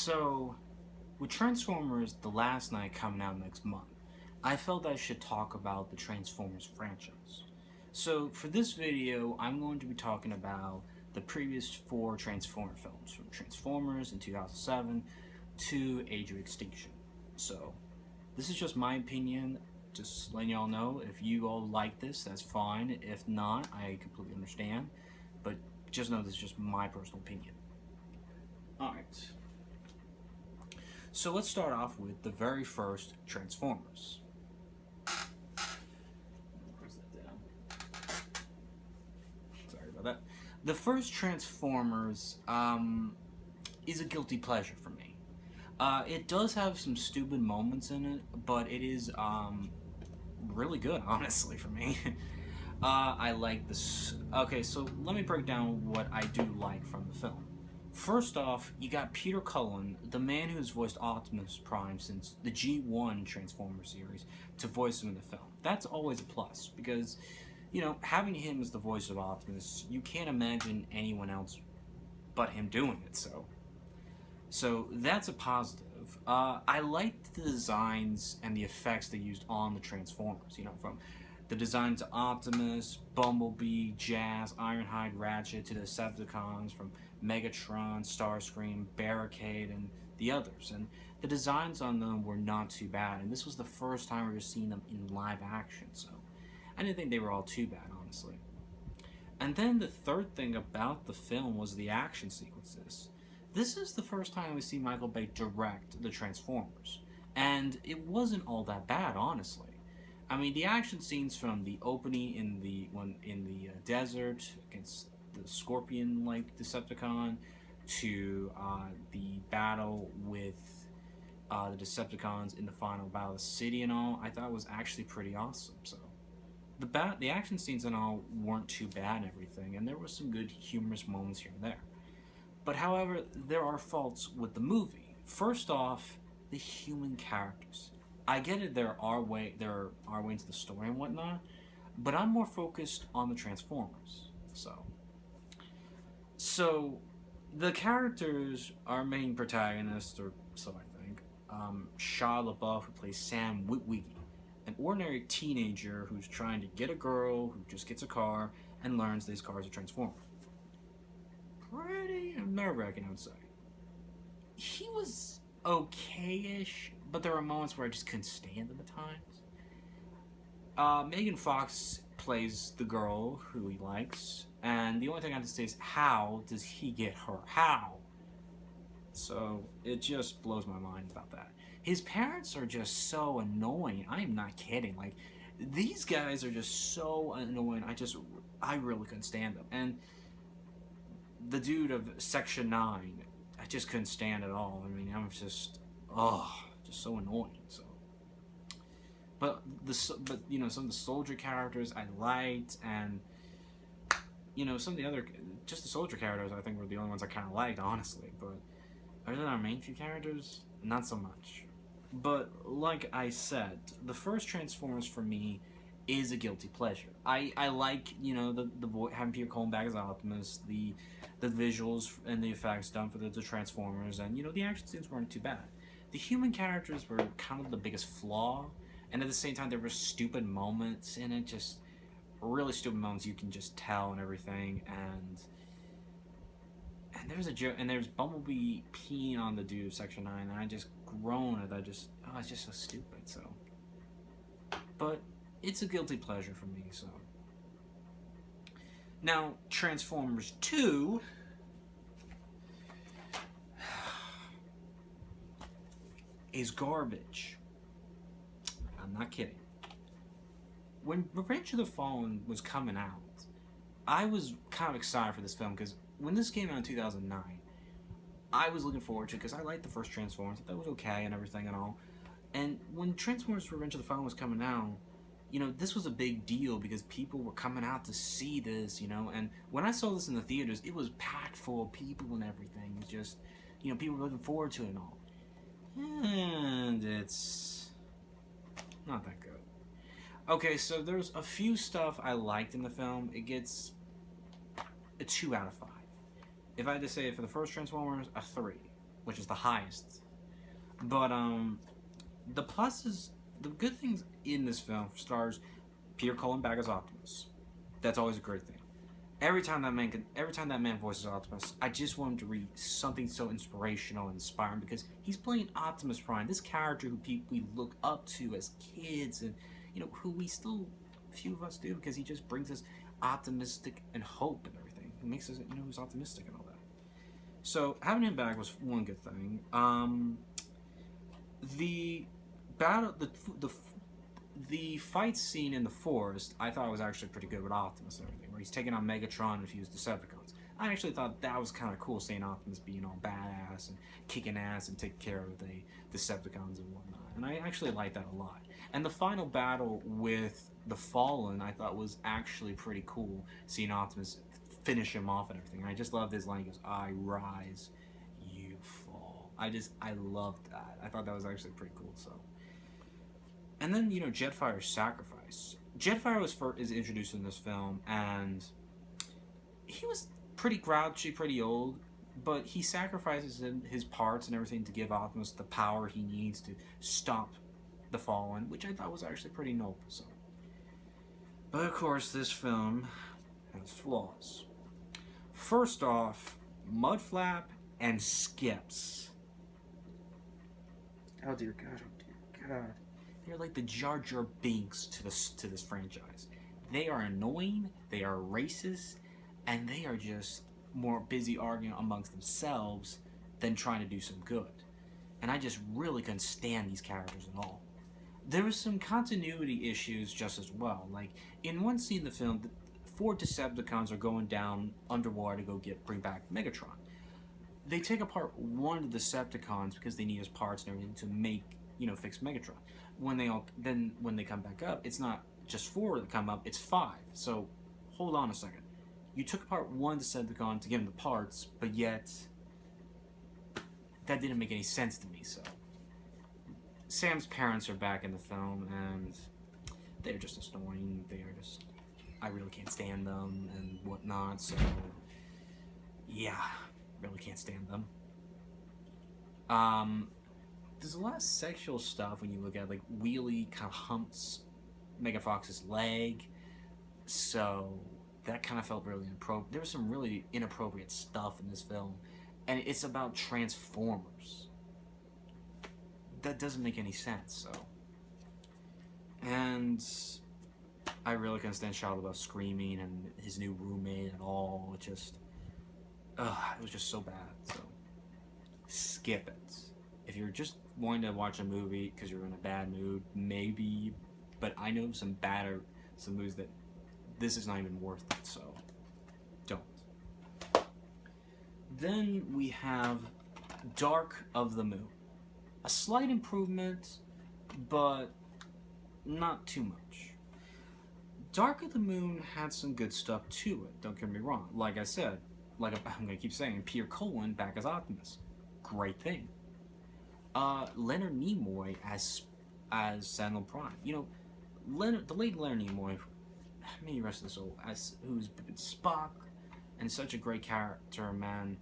So, with Transformers The Last Night coming out next month, I felt I should talk about the Transformers franchise. So, for this video, I'm going to be talking about the previous four Transformer films, from Transformers in 2007 to Age of Extinction. So, this is just my opinion, just letting y'all know. If you all like this, that's fine. If not, I completely understand. But just know this is just my personal opinion. Alright. So let's start off with the very first Transformers. Press that down. Sorry about that. The first Transformers is a guilty pleasure for me. It does have some stupid moments in it, but it is really good, honestly, for me. I like this. Okay, so let me break down what I do like from the film. First off, you got Peter Cullen, the man who's voiced Optimus Prime since the G1 Transformers series, to voice him in the film. That's always a plus, because, you know, having him as the voice of Optimus, you can't imagine anyone else but him doing it, so that's a positive. I liked the designs and the effects they used on the Transformers, you know, from the design to Optimus, Bumblebee, Jazz, Ironhide, Ratchet, to the Decepticons, from Megatron, Starscream, Barricade, and the others. And the designs on them were not too bad, and this was the first time we were seeing them in live action, so I didn't think they were all too bad, honestly. And then the third thing about the film was the action sequences. This is the first time we see Michael Bay direct the Transformers, and it wasn't all that bad, honestly. I mean, the action scenes from the opening in the desert against the scorpion-like Decepticon, to the battle with the Decepticons in the final battle of the city and all, I thought was actually pretty awesome. So the action scenes and all weren't too bad and everything, and there were some good humorous moments here and there. But however, there are faults with the movie. First off, the human characters. I get it, there are ways to the story and whatnot, but I'm more focused on the Transformers. So the characters, our main protagonist, or so I think, Shia LaBeouf, who plays Sam Witwicky, an ordinary teenager who's trying to get a girl, who just gets a car and learns these cars are transformers. Pretty nerve-wracking, I would say. He was okay-ish, but there were moments where I just couldn't stand him at times. Megan Fox plays the girl who he likes, and the only thing I have to say is, how does he get her? How? So it just blows my mind about that. His parents are just so annoying. I am not kidding. Like, these guys are just so annoying. I really couldn't stand them. And the dude of Section 9, I just couldn't stand at all. I mean, I was just so annoying. So, but you know, some of the soldier characters I liked, and you know, some of the other, just the soldier characters, I think were the only ones I kind of liked, honestly. But other than our main few characters, not so much. But like I said, the first Transformers for me is a guilty pleasure. I like, you know, the having Peter Cullen back as Optimus, the visuals and the effects done for the Transformers, and you know, the action scenes weren't too bad. The human characters were kind of the biggest flaw, and at the same time there were stupid moments in it, just really stupid moments you can just tell and everything. And there's a joke, and there's Bumblebee peeing on the dude of Section 9, and I just groan at that. It's just so stupid. So, but it's a guilty pleasure for me. So now Transformers 2 is garbage. I'm not kidding. When Revenge of the Fallen was coming out, I was kind of excited for this film, because when this came out in 2009, I was looking forward to it because I liked the first Transformers. I thought it was okay and everything and all. And when Transformers Revenge of the Fallen was coming out, you know, this was a big deal because people were coming out to see this, you know. And when I saw this in the theaters, it was packed full of people and everything. It's just, you know, people were looking forward to it and all. And it's not that good. Okay, so there's a few stuff I liked in the film. It gets a 2 out of 5. If I had to say it for the first Transformers, a 3. which is the highest. But the pluses, the good things in this film stars Peter Cullen back as Optimus. That's always a great thing. Every time that man voices Optimus, I just want him to read something so inspirational and inspiring because he's playing Optimus Prime, this character who we look up to as kids, and who we still, few of us do, because he just brings us optimistic and hope and everything. He makes us, who's optimistic and all that. So having him back was one good thing. The battle, the fight scene in the forest, I thought was actually pretty good with Optimus and everything, where he's taking on Megatron and fused Decepticons. I actually thought that was kind of cool, seeing Optimus being all badass and kicking ass and taking care of the Decepticons and whatnot. And I actually liked that a lot. And the final battle with the Fallen, I thought was actually pretty cool, seeing Optimus finish him off and everything. And I just loved his line. He goes, "I rise, you fall." I loved that. I thought that was actually pretty cool. So. And then, Jetfire's sacrifice. Jetfire is introduced in this film, and he was pretty grouchy, pretty old, but he sacrifices his parts and everything to give Optimus the power he needs to stop the Fallen, which I thought was actually pretty noble. So. But of course, this film has flaws. First off, Mudflap and Skips. Oh dear God, oh dear God. They're like the Jar Jar Binks to this franchise. They are annoying, they are racist, and they are just more busy arguing amongst themselves than trying to do some good. And I just really couldn't stand these characters at all. There was some continuity issues just as well. Like, in one scene in the film, 4 Decepticons are going down underwater to go bring back Megatron. They take apart one of the Decepticons because they need his parts and everything to make, fix Megatron. When they come back up, it's not just 4 that come up, it's 5. So, hold on a second. You took apart one Decepticon to give him the parts, but yet that didn't make any sense to me, so. Sam's parents are back in the film, and they're just annoying. I really can't stand them and whatnot, so yeah, really can't stand them. There's a lot of sexual stuff when you look at it, like Wheelie kind of humps Megan Fox's leg, so that kind of felt really inappropriate. There was some really inappropriate stuff in this film, and it's about Transformers. That doesn't make any sense, so. And I really couldn't stand Shia LaBeouf screaming and his new roommate and all. It was just so bad, so. Skip it. If you're just wanting to watch a movie because you're in a bad mood, maybe, but I know some movies that this is not even worth it, so don't. Then we have Dark of the Moon. A slight improvement, but not too much. Dark of the Moon had some good stuff to it, don't get me wrong. Like I said, I'm going to keep saying, Peter Cullen back as Optimus. Great thing. Leonard Nimoy as Sentinel Prime. The late Leonard Nimoy, may he rest his soul, who's been Spock, and such a great character, man.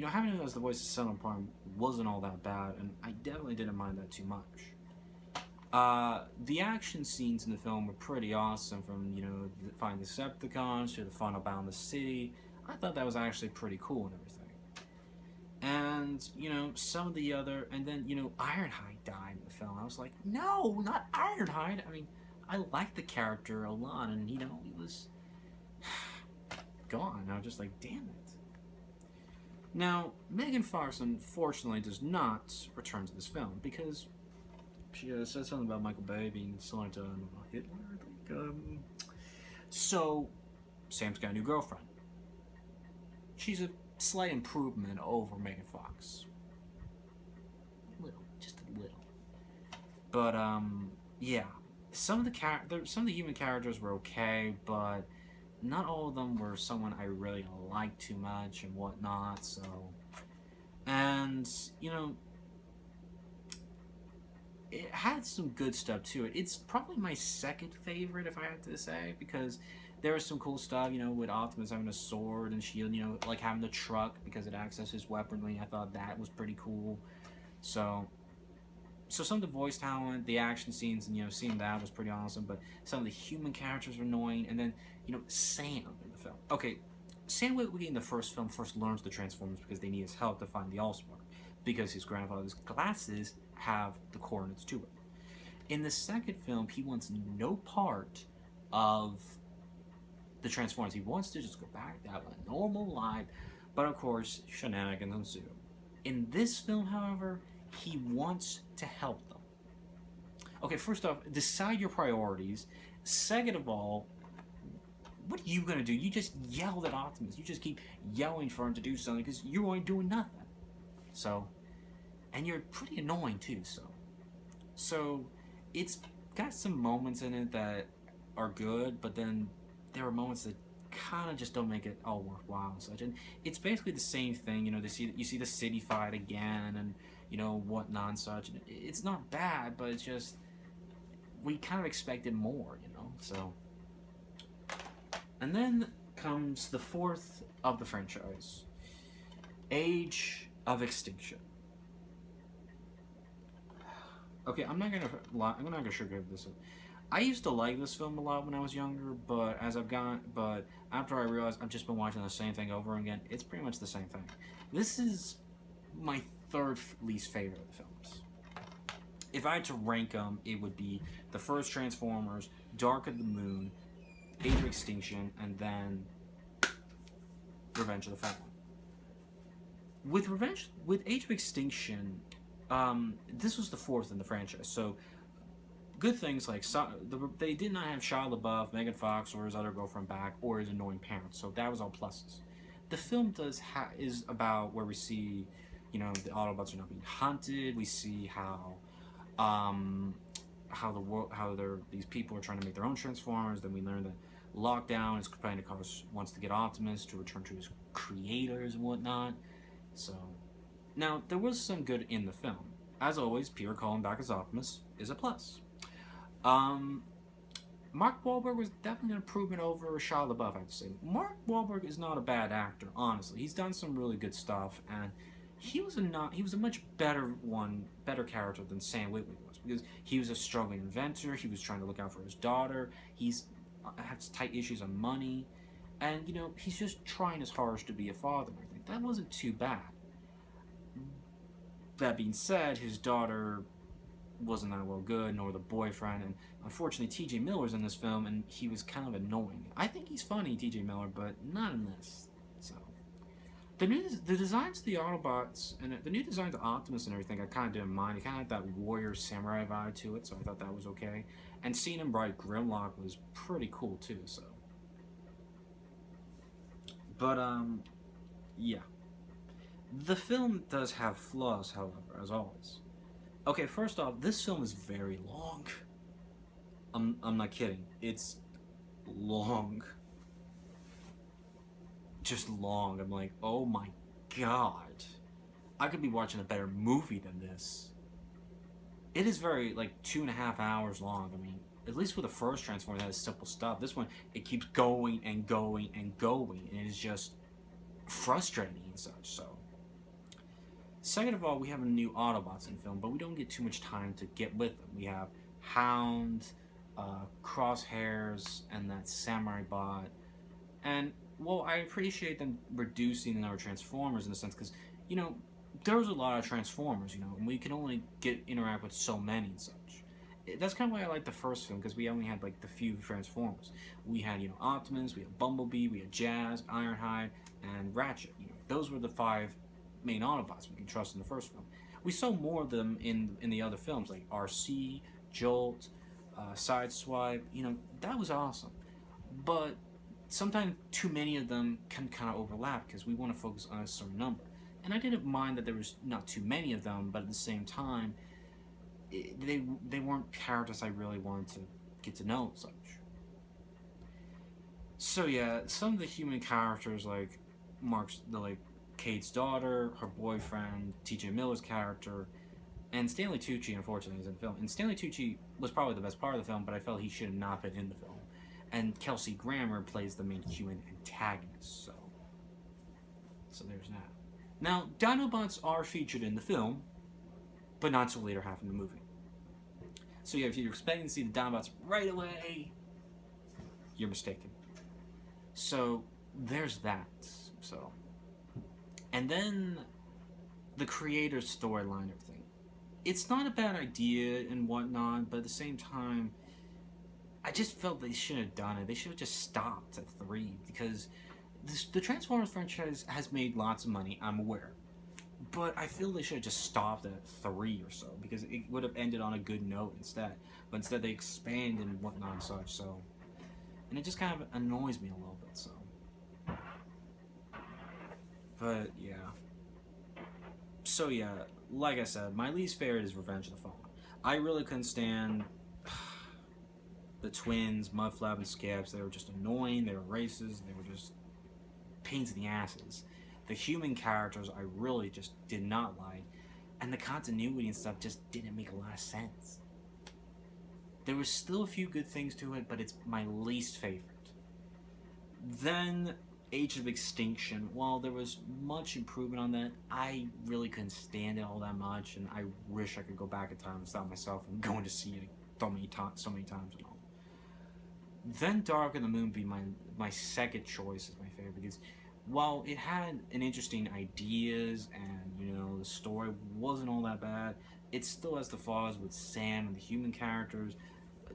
Having him as the voice of Sentinel Prime wasn't all that bad, and I definitely didn't mind that too much. The action scenes in the film were pretty awesome, from, finding the Decepticons to the final battle in the city. I thought that was actually pretty cool and everything. And, some of the other, and then, Ironhide died in the film. I was like, no, not Ironhide. I mean, I liked the character a lot, and, he was gone. I was just like, damn it. Now, Megan Fox, unfortunately, does not return to this film because she said something about Michael Bay being similar to Hitler, I think. So, Sam's got a new girlfriend. She's a slight improvement over Megan Fox. Just a little. But, yeah. Some of the human characters were okay, but not all of them were someone I really liked too much and whatnot, so. And, it had some good stuff to it. It's probably my second favorite, if I had to say, because there was some cool stuff, with Optimus having a sword and shield, like having the truck because it acts as his weaponry. I thought that was pretty cool. So, some of the voice talent, the action scenes, and seeing that was pretty awesome. But some of the human characters were annoying, and then Sam in the film. Okay, Sam Witwicky in the first film first learns the Transformers because they need his help to find the Allspark, because his grandfather's glasses have the coordinates to it. In the second film, he wants no part of the Transformers. He wants to just go back to have a normal life, but of course, shenanigans ensue. In this film, however, he wants to help them. Okay, first off, decide your priorities. Second of all, what are you gonna do? You just yelled at Optimus. You just keep yelling for him to do something because you're only doing nothing. So, and you're pretty annoying too. So it's got some moments in it that are good, but then there are moments that kind of just don't make it all worthwhile and such. And it's basically the same thing. You see the city fight again, and whatnot and such. And it's not bad, but it's just we kind of expected more. So. And then comes the fourth of the franchise, Age of Extinction. Okay, I'm not gonna sugarcoat this. I used to like this film a lot when I was younger, but after I realized I've just been watching the same thing over again, it's pretty much the same thing. This is my third least favorite of the films. If I had to rank them, it would be the first Transformers, Dark of the Moon, Age of Extinction, and then Revenge of the Fat One. With Age of Extinction, this was the fourth in the franchise, so good things like they did not have Shia LaBeouf, Megan Fox, or his other girlfriend back, or his annoying parents, so that was all pluses. The film is about where we see, the Autobots are not being hunted. We see how these people are trying to make their own Transformers. Then we learn that Lockdown is trying to wants to get Optimus to return to his creators and whatnot. So, now there was some good in the film. As always, Peter calling back as Optimus is a plus. Mark Wahlberg was definitely an improvement over Shia LaBeouf, I have to say. Mark Wahlberg is not a bad actor, honestly. He's done some really good stuff, and he was a much better character than Sam Witwicky was, because he was a struggling inventor. He was trying to look out for his daughter. He's has tight issues on money, and he's just trying his hardest to be a father. I think that wasn't too bad. That being said, his daughter wasn't that well good, nor the boyfriend, and unfortunately T.J. Miller's in this film, and he was kind of annoying. I think he's funny, T.J. Miller, but not in this. So the designs of the Autobots and the new designs of Optimus and everything, I kind of didn't mind. It kind of had that warrior samurai vibe to it, so I thought that was okay. And seeing him ride Grimlock was pretty cool too. So, but yeah, the film does have flaws, however, as always. Okay, first off, this film is very long. I'm not kidding. It's long. Just long. I'm like, oh my god. I could be watching a better movie than this. It is very, 2.5 hours long. I mean, at least with the first Transformer, that is simple stuff. This one, it keeps going and going and going, and it is just frustrating and such, so. Second of all, we have a new Autobots in film, but we don't get too much time to get with them. We have Hound, Crosshairs, and that Samurai Bot. And, well, I appreciate them reducing the number of Transformers in a sense, because, there's a lot of Transformers, and we can only interact with so many and such. That's kind of why I like the first film, because we only had, the few Transformers. We had, Optimus, we had Bumblebee, we had Jazz, Ironhide, and Ratchet. Those were the 5 main Autobots we can trust in the first film. We saw more of them in the other films, like RC, Jolt, Sideswipe. That was awesome. But sometimes too many of them can kind of overlap because we want to focus on a certain number. And I didn't mind that there was not too many of them, but at the same time, they weren't characters I really wanted to get to know and such. So yeah, some of the human characters, like Kate's daughter, her boyfriend, T.J. Miller's character, and Stanley Tucci, unfortunately, is in the film. And Stanley Tucci was probably the best part of the film, but I felt he should have not been in the film. and Kelsey Grammer plays the main human antagonist. So there's that. Now, Dinobots are featured in the film, but not till later half in the movie. So yeah, if you're expecting to see the Dinobots right away, you're mistaken. So there's that. So, and then the creator's storyline, everything. It's not a bad idea and whatnot, but at the same time, I just felt they shouldn't have done it. They should have just stopped at 3 because the Transformers franchise has made lots of money. I'm aware, but I feel they should have just stopped at 3 or so because it would have ended on a good note instead. But instead, they expand and whatnot and such. So, and it just kind of annoys me a little bit. So, but yeah. So yeah, like I said, my least favorite is Revenge of the Fallen. I really couldn't stand the twins, Mudflap and Scabs. They were just annoying. They were racist. They were just pains in the asses. The human characters I really just did not like, and the continuity and stuff just didn't make a lot of sense. There was still a few good things to it, but it's my least favorite. Then Age of Extinction, while there was much improvement on that, I really couldn't stand it all that much, and I wish I could go back in time and stop myself from going to see it so many times and all. Then Dark of the Moon be my second choice as my favorite because while it had an interesting ideas and the story wasn't all that bad, it still has the flaws with Sam and the human characters,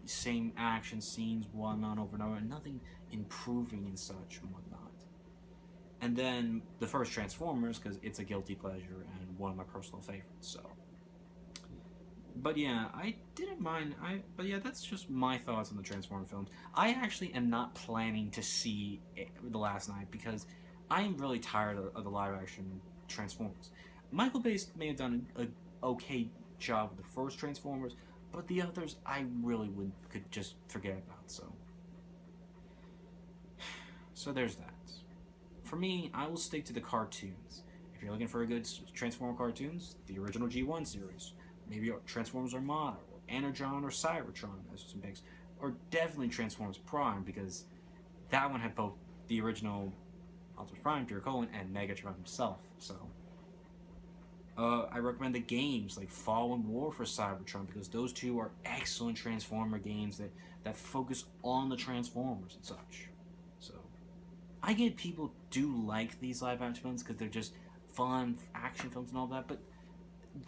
same action scenes, whatnot over and over, and nothing improving and such and whatnot. And then the first Transformers because it's a guilty pleasure and one of my personal favorites. So, but yeah, I didn't mind. But yeah, that's just my thoughts on the Transformers films. I actually am not planning to see The Last Night because I am really tired of the live action Transformers. Michael Bay may have done a okay job with the first Transformers, but the others I really could just forget about. So there's that. For me, I will stick to the cartoons. If you're looking for a good Transformer cartoons, the original G1 series, maybe Transformers Armada, or Energon or Cybertron as some picks, or definitely Transformers Prime because that one had both the original Optimus Prime, Pure Colon, and Megatron himself. So I recommend the games like Fall and War for Cybertron because those two are excellent Transformer games that focus on the Transformers and such. So I get people do like these live action films because they're just fun action films and all that, but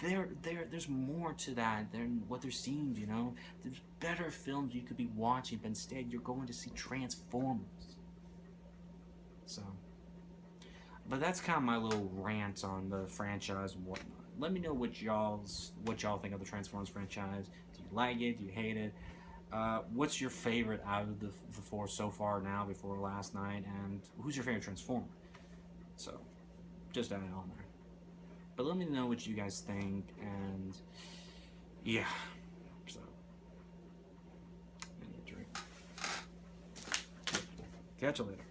there's more to that than what there seems. There's better films you could be watching, but instead you're going to see Transformers. So, but that's kind of my little rant on the franchise and whatnot. Let me know what y'all think of the Transformers franchise. Do you like it? Do you hate it? What's your favorite out of the 4 so far now before Last Night? And who's your favorite Transformer? So, just add it on there. But let me know what you guys think, and yeah. So, I need a drink. Catch you later.